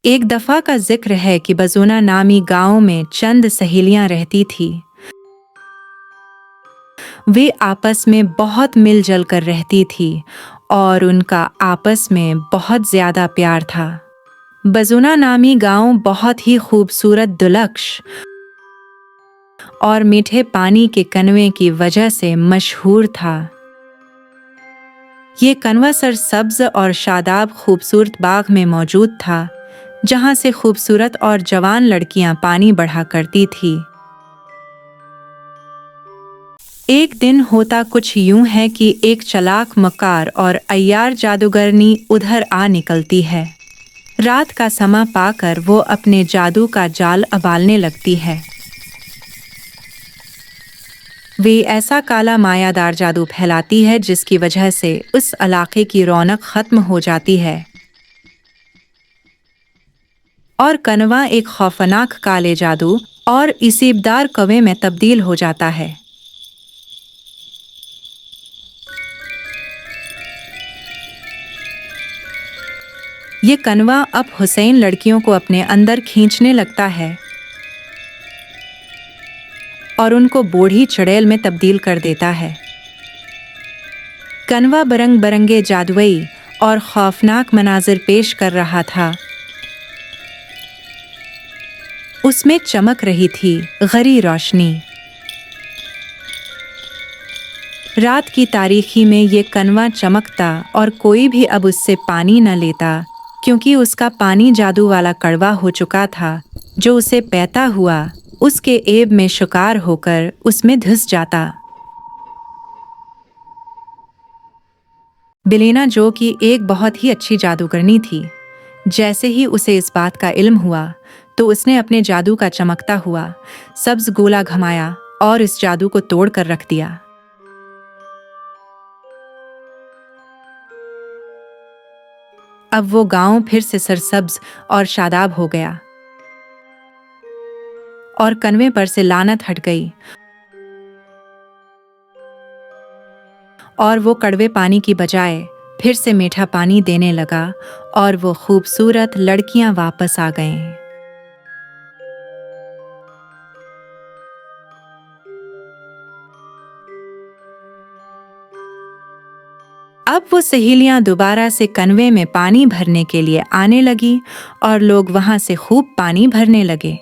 एक दफा का जिक्र है कि बजूना नामी गांव में चंद सहेलियां रहती थी। वे आपस में बहुत मिलजुल कर रहती थी और उनका आपस में बहुत ज्यादा प्यार था। बजूना नामी गांव बहुत ही खूबसूरत दुलक्ष और मीठे पानी के कनवे की वजह से मशहूर था। ये कनवा सरसब्ज और शादाब खूबसूरत बाग में मौजूद था, जहां से खूबसूरत और जवान लड़कियां पानी बढ़ा करती थी। एक दिन होता कुछ यूं है कि एक चालाक मक्कार और अय्यार जादूगरनी उधर आ निकलती है। रात का समा पाकर वो अपने जादू का जाल उबालने लगती है। वे ऐसा काला मायादार जादू फैलाती है जिसकी वजह से उस इलाके की रौनक खत्म हो जाती है और कनवा एक खौफनाक काले जादू और इसीबदार कौवे में तब्दील हो जाता है। ये कनवा अब हुसैन लड़कियों को अपने अंदर खींचने लगता है और उनको बूढ़ी चुड़ैल में तब्दील कर देता है। कनवा बरंग बरंगे जादुई और खौफनाक मनाजिर पेश कर रहा था। उसमें चमक रही थी गहरी रोशनी। रात की तारीकी में ये कनवा चमकता और कोई भी अब उससे पानी न लेता, क्योंकि उसका पानी जादू वाला कड़वा हो चुका था, जो उसे बहता हुआ उसके ऐब में शिकार होकर उसमें धंस जाता। बिलेना, जो कि एक बहुत ही अच्छी जादूगरनी थी, जैसे ही उसे इस बात का इल्म हुआ तो उसने अपने जादू का चमकता हुआ सब्ज गोला घुमाया और इस जादू को तोड़ कर रख दिया। अब वो गांव फिर से सरसब्ज और शादाब हो गया और कनवे पर से लानत हट गई और वो कड़वे पानी की बजाय फिर से मीठा पानी देने लगा और वो खूबसूरत लड़कियां वापस आ गईं। अब वो सहेलियां दोबारा से कनवे में पानी भरने के लिए आने लगी और लोग वहां से खूब पानी भरने लगे।